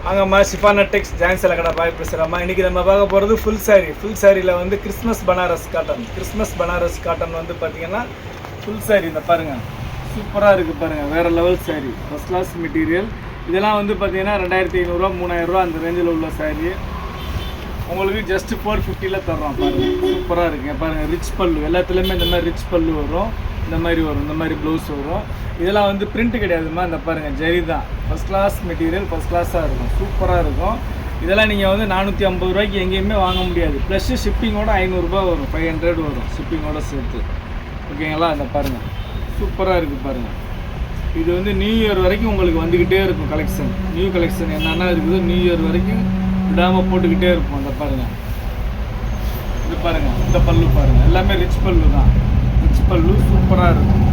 அங்கம்மா ஷிஃபானா டெக்ஸ் join கடை பாய் பேசுகிறோம்மா. இன்றைக்கி நம்ம பார்க்க போகிறது ஃபுல் சாரியில் வந்து கிறிஸ்மஸ் பனாரஸ் காட்டன் வந்து பார்த்திங்கன்னா ஃபுல் சாரி. இந்த பாருங்கள், சூப்பராக இருக்குது பாருங்கள், வேறு level sari, first class material. இதெல்லாம் வந்து பார்த்திங்கன்னா 2500 3000 அந்த ரேஞ்சில் உள்ள சாரி. உங்களுக்கு ஜஸ்ட் 450 தர்றோம். பாருங்கள், சூப்பராக இருக்குங்க. பாருங்கள், ரிச் பல்லு, எல்லாத்துலேயுமே இந்த மாதிரி ரிச் பல்லு வரும், இந்த மாதிரி ப்ளவுஸ் வரும். இதெல்லாம் வந்து பிரிண்ட்டு கிடையாதுமா. இந்த பாருங்கள், ஜரி தான், ஃபஸ்ட் கிளாஸ் மெட்டீரியல், ஃபஸ்ட் கிளாஸாக இருக்கும், சூப்பராக இருக்கும். இதெல்லாம் நீங்கள் வந்து 450 ரூபாய்க்கு எங்கேயுமே வாங்க முடியாது. ப்ளஸ்ஸு ஷிப்பிங்கோட 500 வரும், 500 வரும் ஷிப்பிங்கோட சேர்த்து. ஓகேங்களா? இந்த பாருங்கள், சூப்பராக இருக்குது பாருங்கள். இது வந்து நியூ இயர் வரைக்கும் உங்களுக்கு வந்துக்கிட்டே இருக்கும் கலெக்ஷன். நியூ கலெக்ஷன் என்னென்னா இருக்குது, நியூ இயர் வரைக்கும் விடாமல் போட்டுக்கிட்டே இருப்போம். இந்த பாருங்கள், இது பாருங்கள், இந்த பல்லு பாருங்கள், எல்லாமே ரிச் பல்லு தான். ரிச் பல்லு சூப்பராக இருக்கும்.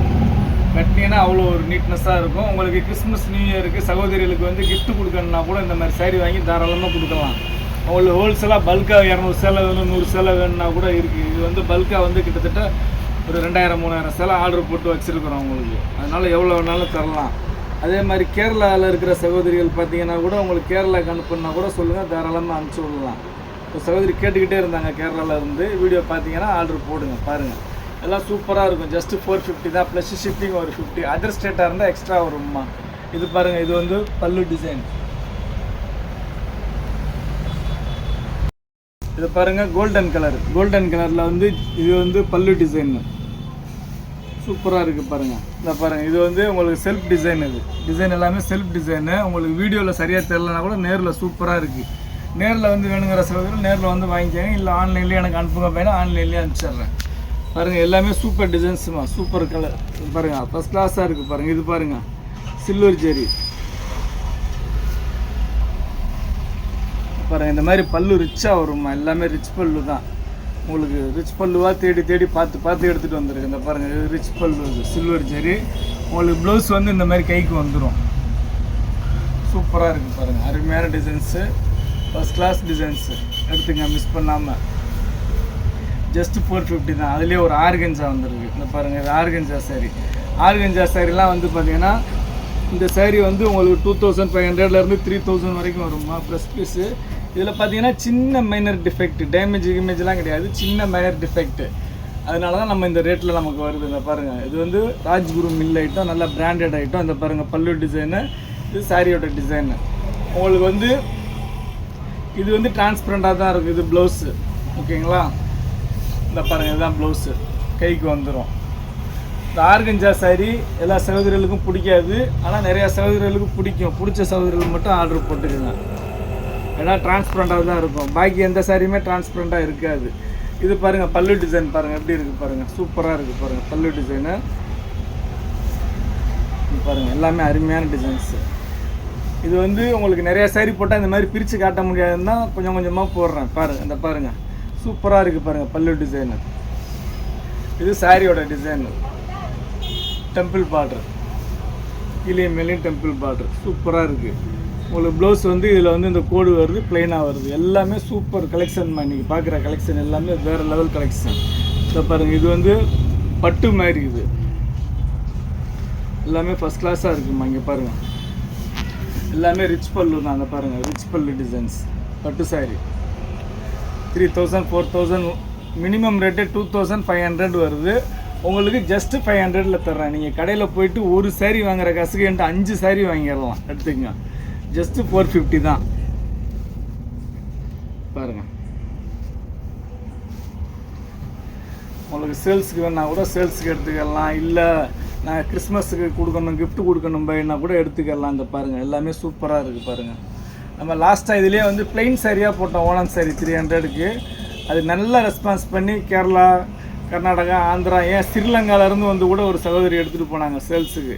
கட்டினீங்கன்னா அவ்வளோ ஒரு நீட்னஸாக இருக்கும். உங்களுக்கு கிறிஸ்மஸ் நியூ இயருக்கு சகோதரிகளுக்கு வந்து கிஃப்ட் கொடுக்கணுன்னா கூட இந்த மாதிரி சாரீ வாங்கி தாராளமாக கொடுக்கலாம். அவங்களுக்கு ஹோல்சேலாக பல்காக 200 சேலை வேணும், 100 சேலை வேணுன்னா கூட இருக்குது. இது வந்து பல்காக வந்து கிட்டத்தட்ட ஒரு 2000 3000 சேலை ஆர்டர் போட்டு வச்சுருக்குறோம் உங்களுக்கு. அதனால் எவ்வளோ வேணாலும் தரலாம். அதே மாதிரி கேரளாவில் இருக்கிற சகோதரிகள் பார்த்தீங்கன்னா கூட உங்களுக்கு கேரளாவுக்கு அனுப்புனா கூட சொல்லுங்கள், தாராளமாக அனுப்பிச்சி விடலாம். இப்போ சகோதரி கேட்டுக்கிட்டே இருந்தாங்க கேரளாவில் இருந்து, வீடியோ பார்த்தீங்கன்னா ஆர்டர் போடுங்க. பாருங்கள், எல்லாம் சூப்பராக இருக்கும். ஜஸ்ட்டு 450 தான், ப்ளஸ் ஷிப்பிங் ஒரு 50. அதர் ஸ்டேட்டாக இருந்தால் எக்ஸ்ட்ரா வரும்மா. இது பாருங்கள், இது வந்து பல்லு டிசைன். இது பாருங்கள், கோல்டன் கலரில் வந்து இது வந்து பல்லு டிசைன் சூப்பராக இருக்குது பாருங்கள். இந்த பாருங்கள், இது வந்து உங்களுக்கு செல்ஃப் டிசைன். இது டிசைன் எல்லாமே செல்ஃப் டிசைனு. உங்களுக்கு வீடியோவில் சரியாக தெரிலனா கூட நேரில் சூப்பராக இருக்குது. நேரில் வந்து வேணுங்கிற சகோதரர்கள் நேரில் வந்து வாங்கிக்கோங்க. இல்லை ஆன்லைன்லேயே எனக்கு அனுப்புங்க, வேணால் ஆன்லைன்லேயே அனுப்பிச்சிட்றேன். பாருங்கள், எல்லாமே சூப்பர் டிசைன்ஸுமா, சூப்பர் கலர். பாருங்கள், ஃபஸ்ட் கிளாஸாக இருக்குது பாருங்கள். இது பாருங்கள், சில்வர் ஜெரி பாருங்கள். இந்த மாதிரி பல்லு ரிச்சாக வரும்மா, எல்லாமே ரிச் பல்லு தான். உங்களுக்கு ரிச் பல்லுவாக தேடி பார்த்து எடுத்துகிட்டு வந்துருக்கு. இந்த பாருங்கள், இது ரிச் பல்லு, இது சில்வர் ஜெரி. உங்களுக்கு ப்ளவுஸ் வந்து இந்த மாதிரி கைக்கு வந்துடும். சூப்பராக இருக்குது பாருங்கள், அருமையான டிசைன்ஸு, ஃபஸ்ட் கிளாஸ் டிசைன்ஸு. எடுத்துங்க, மிஸ் பண்ணாமல். ஜஸ்ட்டு 450 தான். அதுலேயே ஒரு ஆர்கன்ஜா வந்துருக்கு. இந்த பாருங்கள், இது ஆர்கன்ஜா சாரிலாம் வந்து பார்த்திங்கன்னா இந்த சாரீ வந்து உங்களுக்கு 2500 3000 வரைக்கும் வருமா, ப்ளஸ் பீஸு. இதில் பார்த்தீங்கன்னா சின்ன மைனர் டிஃபெக்ட், இமேஜ்லாம் கிடையாது, சின்ன மைனர் டிஃபெக்ட்டு. அதனால தான் நம்ம இந்த ரேட்டில் நமக்கு வருது. இந்த பாருங்கள், இது வந்து ராஜ்குரு மில் ஐட்டம், நல்லா பிராண்டட் ஐட்டம். இந்த பாருங்கள், பல்லு டிசைனு, இது சாரியோட டிசைனு. உங்களுக்கு வந்து இது வந்து டிரான்ஸ்பரண்ட்டாக தான் இருக்குது. இது ப்ளவுஸு, ஓகேங்களா? இந்த பாருங்கள், இதுதான் ப்ளவுஸு, கைக்கு வந்துடும். இந்த ஆர்கன்ஜா சாரி எல்லா சகோதரிகளுக்கும் பிடிக்காது, ஆனால் நிறையா சகோதரிகளுக்கு பிடிக்கும். பிடிச்ச சகோதரிகள் மட்டும் ஆர்டர் போட்டுக்குங்க. ஏன்னா டிரான்ஸ்பரண்ட்டாக தான் இருக்கும். பாக்கி எந்த சாரியுமே டிரான்ஸ்பரண்ட்டாக இருக்காது. இது பாருங்கள், பல்லு டிசைன் பாருங்கள், எப்படி இருக்குது பாருங்கள், சூப்பராக இருக்குது பாருங்கள் பல்லு டிசைனு. பாருங்கள், எல்லாமே அருமையான டிசைன்ஸு. இது வந்து உங்களுக்கு நிறையா சாரி போட்டால் இந்த மாதிரி பிரித்து காட்ட முடியாதுன்னு தான் கொஞ்சம் கொஞ்சமாக போடுறேன். பாருங்கள், இந்த பாருங்கள், சூப்பராக இருக்குது பாருங்கள் பல்லு டிசைனு. இது சாரியோட டிசைனு, டெம்பிள் பார்டர், கீழே மேலேயும் டெம்பிள் பார்டர், சூப்பராக இருக்குது. உங்களுக்கு ப்ளவுஸ் வந்து இதில் வந்து இந்த கோடு வருது, ப்ளைனாக வருது. எல்லாமே சூப்பர் கலெக்ஷன்மா. இன்றைக்கி பார்க்குற கலெக்ஷன் எல்லாமே வேறு லெவல் கலெக்ஷன். இதை பாருங்கள், இது வந்து பட்டு மாதிரி, இது எல்லாமே ஃபஸ்ட் கிளாஸாக இருக்குமா. இங்கே பாருங்கள், எல்லாமே ரிச் பல்லு தான். அந்த பாருங்கள், ரிச் பல்லு டிசைன்ஸ், பட்டு சாரி. 3000 4000, மினிமம் ரேட்டு 2500 வருது. உங்களுக்கு ஜஸ்ட்டு 500 தர்றேன். நீங்கள் கடையில் போயிட்டு ஒரு சாரீ வாங்குற காசுக்கு என்கிட்ட 5 சாரீ வாங்கிடலாம். எடுத்துக்கங்க, ஜஸ்ட்டு 450 தான். பாருங்கள், உங்களுக்கு சேல்ஸுக்கு வேணால் கூட சேல்ஸுக்கு எடுத்துக்கலாம். இல்லை நான் கிறிஸ்மஸுக்கு கொடுக்கணும், கிஃப்ட் கொடுக்கணும் பையனா கூட எடுத்துக்கலாம். இந்த பாருங்கள், எல்லாமே சூப்பராக இருக்குது பாருங்கள். நம்ம லாஸ்ட்டாக இதுலேயே வந்து பிளெயின் சாரியாக போட்டோம், ஓணம் சாரி 300க்கு. அது நல்ல ரெஸ்பான்ஸ் பண்ணி கேரளா, கர்நாடகா, ஆந்திரா, ஏன் ஸ்ரீலங்காவிலேருந்து வந்து கூட ஒரு சகோதரி எடுத்துகிட்டு போனாங்க சேல்ஸுக்கு.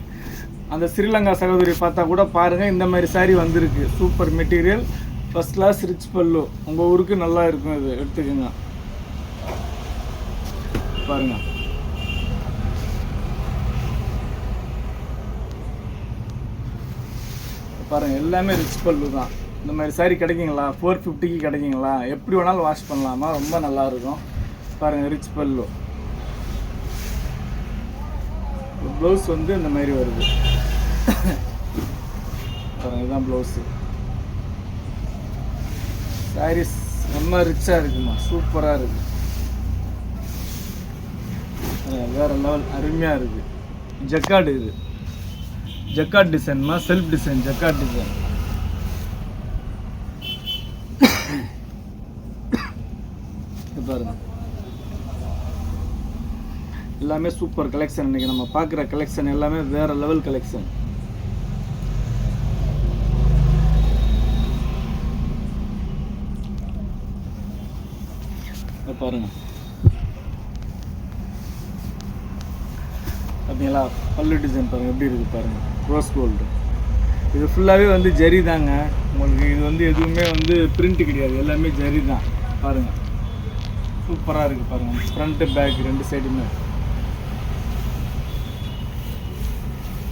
அந்த ஸ்ரீலங்கா சகோதரி பார்த்தா கூட பாருங்கள், இந்த மாதிரி சாரீ வந்திருக்கு. Super material, first class, rich pallu. உங்கள் ஊருக்கு நல்லா இருக்கும். இது எடுத்துக்கோங்க. பாருங்கள், பாருங்கள், எல்லாமே ரிச் பல்லு தான். இந்த மாதிரி சாரீ கிடைக்குங்களா? 450க்கு கிடைக்குங்களா? எப்படி வேணாலும் வாஷ் பண்ணலாமா, ரொம்ப நல்லாயிருக்கும். பாருங்கள், ரிச் பல்லு. ப்ளவுஸ் வந்து இந்த மாதிரி வருது. பாருங்கள், இதுதான் ப்ளவுஸு. சாரீஸ் ரொம்ப ரிச்சாக இருக்குமா, சூப்பராக இருக்குது, வேறு லெவல் அருமையாக இருக்குது. ஜக்கார்டு இது, ஜக்கார்ட் டிசைன்மா, செல்ஃப் டிசைன் ஜக்கார்ட் டிசைன். பாருங்க எல்லாமே சூப்பர் கலெக்ஷன். இன்னைக்கு நம்ம பார்க்குற கலெக்ஷன் எல்லாமே வேற லெவல் கலெக்ஷன். பாருங்க பார்த்தீங்களா, பல்லு டிசைன் பாருங்க எப்படி இருக்குது பாருங்க, ரோஸ் கோல்டு. இது ஃபுல்லாகவே வந்து ஜரி தாங்க உங்களுக்கு. இது வந்து எதுவுமே வந்து பிரிண்ட் கிடையாது, எல்லாமே ஜரி தான். பாருங்க சூப்பராக இருக்குது பாருங்க, ஃப்ரண்ட்டு பேக் ரெண்டு சைடுமே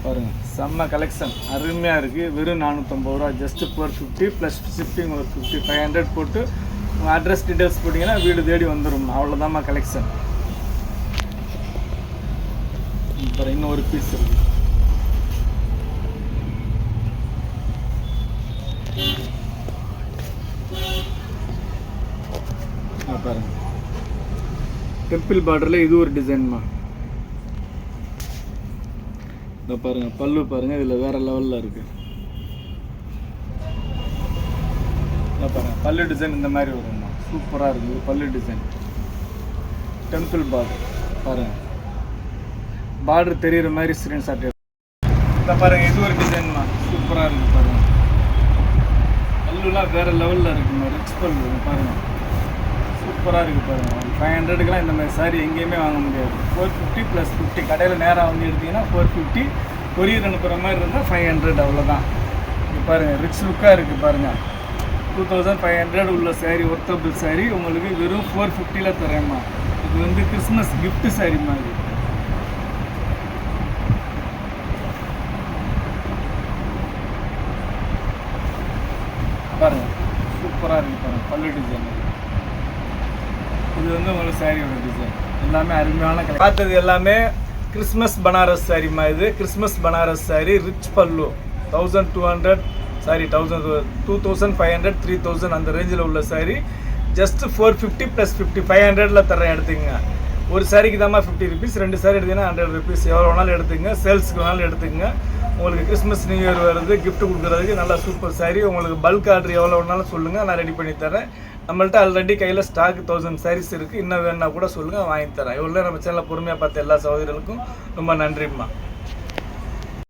பாருங்க. செம்ம கலெக்ஷன் அருமையாக இருக்குது. வெறும் 450 ரூபா, ஜஸ்ட் 450 ப்ளஸ் ஷிப்பிங் ஒரு 50, 500 போட்டு உங்கள் அட்ரஸ் டீட்டெயில்ஸ் போட்டிங்கன்னா வீடு தேடி வந்துடும். அவ்வளோதாம்மா கலெக்ஷன். அப்புறம் இன்னும் ஒரு பீஸ் இருக்குது பாருங்க, டெம்பிள் பார்டரில் இது ஒரு டிசைன்மா. இதை பாருங்க பல்லு பாருங்க, இதில் வேற லெவலில் இருக்கு. இதை பாருங்க பல்லு டிசைன் இந்த மாதிரி வரும்மா, சூப்பராக இருக்குது பல்லு டிசைன். டெம்பிள் பார்டர் பாருங்க, பார்டர் தெரிகிற மாதிரி ஸ்க்ரீன் ஷாட். இதை பாருங்க இது ஒரு டிசைன்மா, சூப்பராக இருக்குது பாருங்க. பல்லுலாம் வேற லெவலில் இருக்குமா, ரிச் பல்லு பாருங்க, சூப்பராக இருக்குது பாருங்கள். 500க்குலாம் இந்த மாதிரி சாரி எங்கேயுமே வாங்க முடியாது. 450 ப்ளஸ் 50 கடையில் நேராக வந்து எடுத்திங்கன்னா 450, கொரியர் அனுப்புகிற மாதிரி இருந்தால் 500, அவ்வளோதான். இது பாருங்கள் ரிச் லுக்காக இருக்குது பாருங்கள். 2500 உள்ள சாரீ, ஒர்த்தபிள் சாரீ உங்களுக்கு வெறும் 450ல் தரேம்மா. இது வந்து கிறிஸ்மஸ் கிஃப்ட் சாரீ மாதிரி. பாருங்கள் சூப்பராக இருக்குது பாருங்கள் பல்லு டிசைன். இது வந்து உங்களுக்கு சாரியோட டிசைன் எல்லாமே அருமையான பார்த்தது எல்லாமே கிறிஸ்மஸ் பனாரஸ் சாரிமா. இது கிறிஸ்மஸ் பனாரஸ் சாரி, ரிச் பல்லு, 1200 சாரி 2500, 3000 அந்த ரேஞ்சில் உள்ள சாரி. ஜஸ்ட் 450 ப்ளஸ் 50, 500ல் தரேன், எடுத்துக்கங்க. ஒரு சாரிக்கு தாம்மா 50 ருபீஸ், 2 சாரி எடுத்தீங்கன்னா 100 ருபீஸ். எவ்வளோ வேணாலும் எடுத்துக்கங்க, சேல்ஸுக்கு வேணாலும் எடுத்துக்கங்க. உங்களுக்கு கிறிஸ்மஸ் நியூ இயர் வருது, கிஃப்ட் கொடுக்குறதுக்கு நல்லா சூப்பர் சாரி. உங்களுக்கு பல்க் ஆர்டர் எவ்வளோ வேணாலும் சொல்லுங்கள், நான் ரெடி பண்ணி தரேன். நம்மள்ட்ட ஆல்ரெடி கையில் ஸ்டாக் 1000 சாரீஸ் இருக்குது. இன்னும் வேணுன்னா கூட சொல்லுங்கள், வாங்கி தரேன். இவ்வளோ நம்ம சேனலில் பொறுமையாக பார்த்த எல்லா சகோதரிகளுக்கும் ரொம்ப நன்றிம்மா.